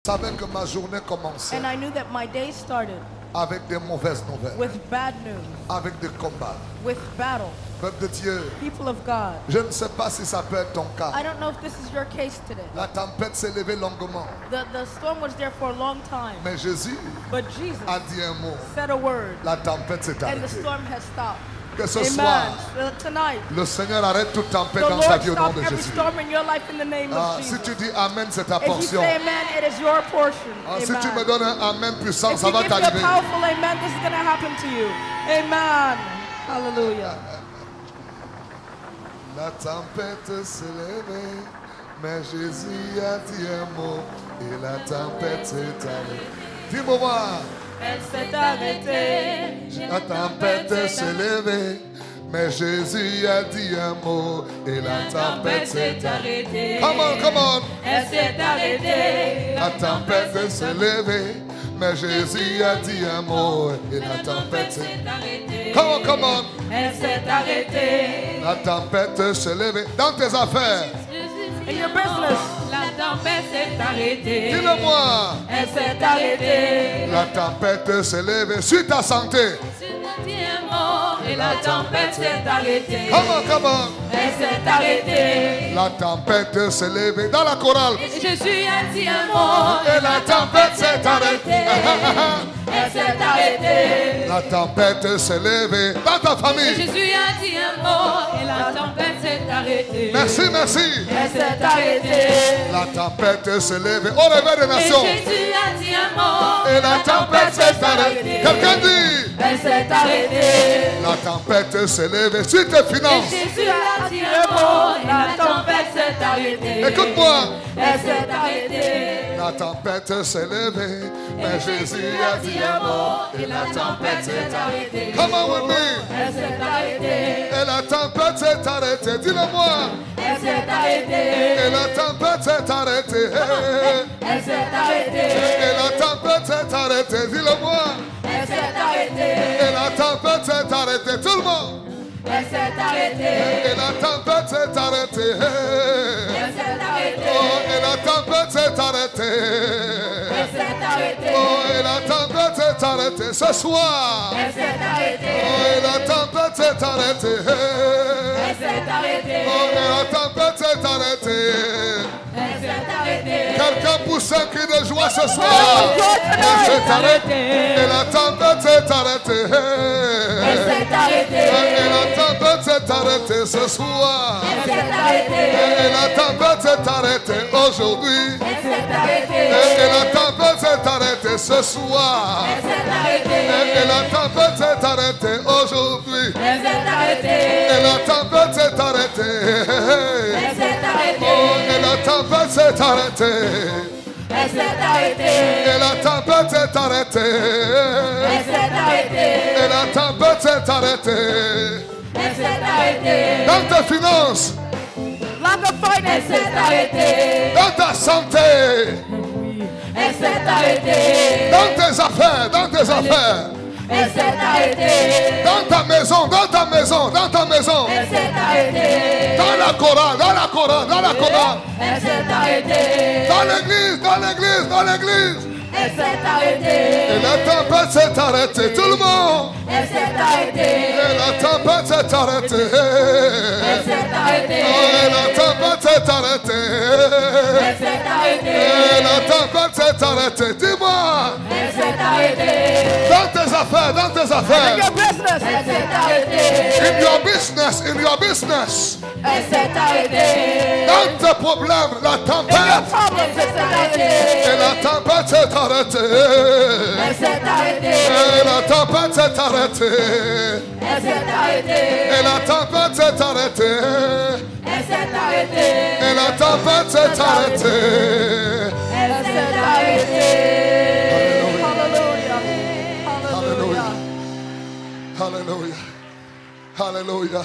savais que ma journée commençait And I knew that my day started avec des mauvaises nouvelles, with bad news, avec des combats. with battle. Peuple de Dieu, People of God, je ne sais pas si ça peut être ton cas. I don't know if this is your case today. La tempête s'est levée longuement, The storm was there for a long time, mais Jésus but Jesus a dit un mot. said a word, La tempête s'est and the arrêtée. storm has stopped. Que ce soir, Amen. Tonight, le Seigneur arrête toute tempête the dans ta Lord vie au nom stop de every Jésus. storm in your life in the name Ah, of si Jesus. tu dis Amen, c'est ta If you portion. say amen, it is your portion. Ah, si tu me Amen. donnes un Amen puissant, If ça you va give me a t'arriver. powerful amen, this is going to happen to you. Amen. Hallelujah. La tempête s'est levée, mais Jésus a dit un mot et la tempête s'est arrêtée. Dis-moi, Elle s'est arrêtée. la tempête s'est levée, mais Jésus a dit un mot et la tempête s'est arrêtée. Come on, come on. Elle s'est arrêtée. La tempête s'est levée, mais Jésus a dit un mot et la tempête s'est arrêtée. Come on, come on. Elle s'est arrêtée. La tempête s'est levée dans tes affaires. In your business. La tempête s'est arrêtée. Dis-le-moi. Elle s'est arrêtée. La tempête s'est levée sur ta santé. Et la tempête s'est arrêtée. Come on, come on. Elle s'est arrêtée. La tempête s'est levée dans la chorale. Jésus a dit un mot. Et la tempête s'est arrêtée. Elle s'est arrêtée. La tempête s'est levée dans ta famille. Jésus a dit un mot. Et la tempête s'est arrêtée. Merci, merci. Elle s'est arrêtée. La tempête s'est levée au réveil des nations. Jésus a dit un mot. Et la tempête s'est arrêtée. Quelqu'un dit. Elle s'est arrêtée. La tempête s'est levée sur tes finances. Jésus a dit un mot. La tempête s'est arrêtée. Écoute-moi. Elle s'est arrêtée. La tempête s'est levée, mais Jésus a dit un mot et la tempête s'est arrêtée. Come on with me. Elle s'est arrêtée. Et la tempête s'est arrêtée. Dis-le-moi. Elle s'est arrêtée. Et la tempête s'est arrêtée. Elle s'est arrêtée. Et la tempête s'est arrêtée. Dis-le-moi. Elle s'est arrêtée. Et la tempête s'est arrêtée. Tout le monde. Elle s'est arrêtée. Et la tempête s'est arrêtée. Elle s'est arrêtée. Oh, et la tempête s'est arrêtée. Elle s'est arrêtée. Oh, et la tempête s'est arrêtée ce soir. Elle s'est arrêtée. Oh, et la tempête s'est arrêtée. Elle s'est arrêtée. Oh, et la tempête s'est arrêtée. Elle s'est arrêtée. Quelqu'un pousse un cri de joie ce soir. Elle s'est arrêtée. Et la tempête s'est arrêtée. Elle s'est arrêtée. Et la tempête s'est arrêtée ce soir. Elle s'est arrêtée. Et la tempête s'est arrêtée aujourd'hui. Elle s'est arrêtée. Et la tempête s'est arrêtée ce soir. Elle s'est arrêtée. Et la tempête s'est arrêtée aujourd'hui. Elle s'est arrêtée. Et la tempête s'est arrêtée. Elle s'est arrêtée. Oh, et la tempête s'est arrêtée. Elle s'est arrêtée. Et la tempête s'est arrêtée. Elle s'est arrêtée. Et la tempête s'est arrêtée. Elle s'est arrêtée. Dans tes finances, Lack of finance. Elle s'est arrêtée. dans ta santé, Elle s'est arrêtée. dans tes affaires, dans tes affaires, Elle s'est arrêtée. dans ta maison, dans ta maison, dans ta maison, Elle s'est arrêtée. dans la chorale, dans la chorale, dans la chorale, Elle s'est arrêtée. dans l'église, dans l'église, dans l'église. Elle s'est arrêtée. Et la tempête s'est arrêtée, tout le monde. Elle s'est arrêtée. Et la tempête s'est arrêtée. Elle s'est arrêtée. Oh, et la tempête s'est arrêtée. Elle s'est arrêtée. Et la tempête s'est arrêtée. Dis-moi, Elle s'est arrêtée. dans tes affaires, dans tes affaires. Your business. Elle s'est arrêtée. In your business, in your business. Elle s'est arrêtée. Dans tes problèmes, la Your tempête. problems. Elle s'est arrêtée. Et la tempête s'est arrêtée. Elle s'est arrêtée. Et la tempête s'est arrêtée. Elle s'est arrêtée. Et la tempête s'est arrêtée. Elle s'est arrêtée. Et la tempête s'est arrêtée. Elle s'est arrêtée. Hallelujah. Hallelujah. Hallelujah. Hallelujah.